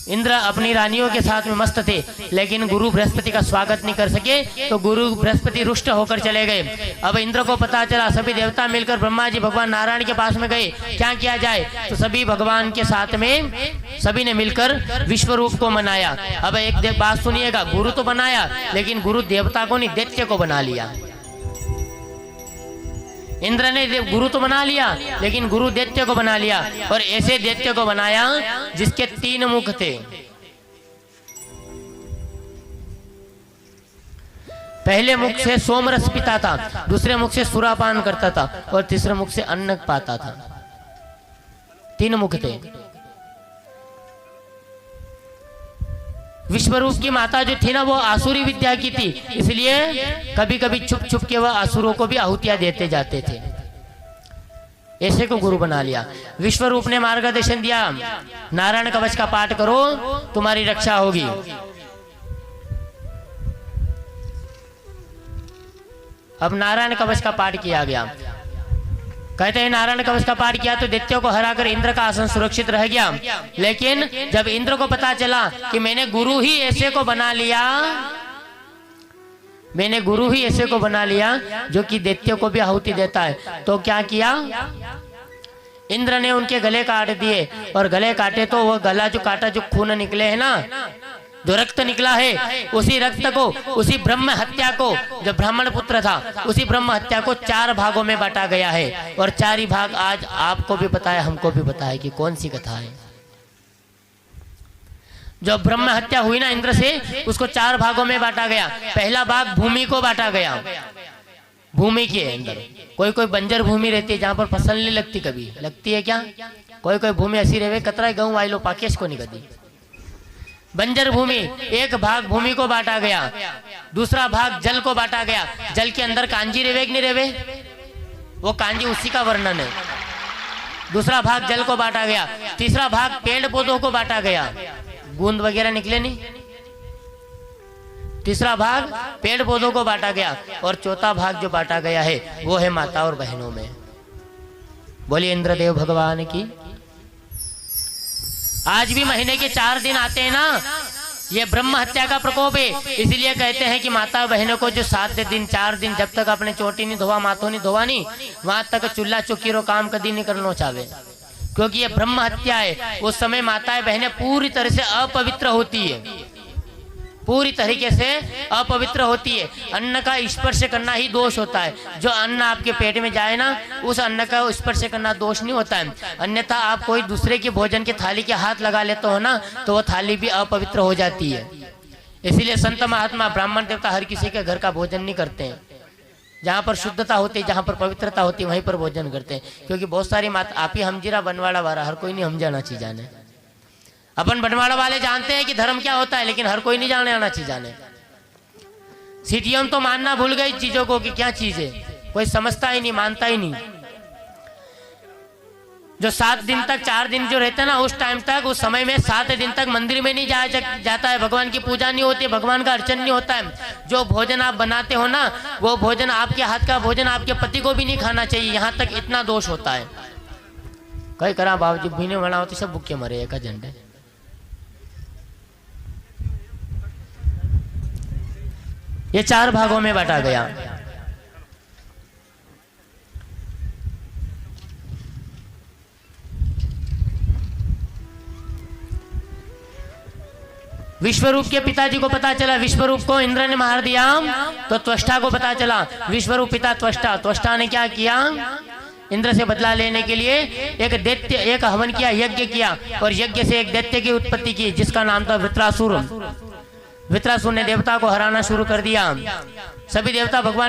इंद्र अपनी रानियों के साथ में मस्त थे, लेकिन गुरु बृहस्पति का स्वागत नहीं कर सके, तो गुरु बृहस्पति रुष्ट होकर चले गए। अब इंद्र को पता चला, सभी देवता मिलकर ब्रह्मा जी भगवान नारायण के पास में गए, क्या किया जाए। तो सभी भगवान के साथ में सभी ने मिलकर विश्व रूप को मनाया। अब एक बात सुनिएगा, गुरु तो बनाया, लेकिन गुरु देवता को नहीं, दैत्य को बना लिया। इंद्र ने गुरु तो बना लिया, लेकिन गुरु दैत्य को बना लिया, और ऐसे दैत्य को बनाया जिसके 3 मुख थे। पहले मुख से सोमरस पीता था, दूसरे मुख से सुरापान करता था, और तीसरे मुख से अन्न पाता था। 3 मुख थे। विश्वरूप की माता जो थी ना, वो आसुरी विद्या की थी, इसलिए कभी कभी छुप छुप के वह असुरों को भी आहुतियां देते जाते थे। ऐसे को गुरु बना लिया। विश्वरूप ने मार्गदर्शन दिया, नारायण कवच का पाठ करो, तुम्हारी रक्षा होगी। अब नारायण कवच का पाठ किया गया। कहते हैं नारायण कवच का पाठ किया तो दैत्यों को हराकर इंद्र का आसन सुरक्षित रह गया। लेकिन जब इंद्र को पता चला कि मैंने गुरु ही ऐसे को बना लिया, मैंने गुरु ही ऐसे को बना लिया जो कि दैत्यों को भी आहुति देता है, तो क्या किया, इंद्र ने उनके गले काट दिए। और गले काटे तो वह गला जो काटा, जो खून निकले है ना, जो रक्त निकला है, उसी रक्त को, उसी ब्रह्म हत्या को, जो ब्राह्मण पुत्र था, उसी ब्रह्म हत्या को 4 भागों में बांटा गया है। और 4 ही भाग आज आपको भी पता है, हमको भी पता है कि कौन सी कथा है। जो ब्रह्म हत्या हुई ना इंद्र से, उसको 4 भागों में बांटा गया। पहला भाग भूमि को बांटा गया। भूमि के अंदर कोई कोई बंजर भूमि रहती है, जहां पर फसल नहीं लगती, कभी लगती है क्या? कोई कोई भूमि ऐसी रहे, कतरा गाँव वालों पाकेश को नहीं कदी। बंजर भूमि, एक भाग भूमि को बांटा गया। दूसरा भाग जल को बांटा गया। जल के अंदर कांजी रेवे कि नहीं रेवे, वो कांजी उसी का वर्णन है। दूसरा भाग जल को बांटा गया। तीसरा भाग पेड़ पौधों को बांटा गया, बूंद वगैरह निकले नहीं। तीसरा भाग पेड़ पौधों को बांटा गया। और चौथा भाग जो बांटा गया है वो है माता और बहनों में। बोलिए इंद्रदेव भगवान की। आज भी महीने के 4 दिन आते हैं ना, ये ब्रह्म हत्या का प्रकोप है। इसलिए कहते हैं कि माता बहनों को जो 7 दिन 4 दिन जब तक अपने चोटी नहीं धोवा, माथों नहीं धोवा नहीं, वहां तक चूल्हा चौकी रो काम कभी नहीं करना चाहे, क्योंकि ये ब्रह्म हत्या है। उस समय माताएं बहनें पूरी तरह से अपवित्र होती है, पूरी तरीके से अपवित्र होती है। अन्न का स्पर्श करना ही दोष होता है। जो अन्न आपके पेट में जाए ना, उस अन्न का स्पर्श करना दोष नहीं होता है। अन्यथा आप कोई दूसरे के भोजन की थाली के हाथ लगा लेते हो ना, तो वो थाली भी अपवित्र हो जाती है। इसीलिए संत महात्मा ब्राह्मण देवता हर किसी के घर का भोजन नहीं करते हैं। जहाँ पर शुद्धता होती है, जहाँ पर पवित्रता होती है, वहीं पर भोजन करते हैं। क्योंकि बहुत सारी माता आप ही हमजीरा बनवाड़ा वाला, हर कोई नहीं हम जाना चाहिए जाने। अपन बनवाड़ा वाले जानते हैं कि धर्म क्या होता है, लेकिन हर कोई नहीं जाने आना चाहिए जाने। सिटियम तो मानना भूल गई चीजों को कि क्या चीज है, कोई समझता ही नहीं, मानता ही नहीं। जो 7 दिन तक 4 दिन जो रहता है ना, उस टाइम तक, उस समय में 7 दिन तक मंदिर में नहीं जाया जाता है, भगवान की पूजा नहीं होती, भगवान का अर्चन नहीं होता है। जो भोजन आप बनाते हो ना, वो भोजन, आपके हाथ का भोजन आपके पति को भी नहीं खाना चाहिए। यहाँ तक इतना दोष होता है। कई करा बाबूजी भीने बना होती, सब भूखे मरे एक झंडे। ये 4 भागों में बांटा गया। विश्वरूप के पिताजी को पता चला, विश्वरूप को इंद्र ने मार दिया, तो त्वष्टा को पता चला, विश्वरूप पिता त्वष्टा। त्वष्टा ने क्या किया, इंद्र से बदला लेने के लिए एक दैत्य, एक हवन किया, यज्ञ किया, और यज्ञ से एक दैत्य की उत्पत्ति की, जिसका नाम था वृत्रासुर। वृत्रासुर ने देवता को हराना शुरू कर दिया। सभी देवता भगवान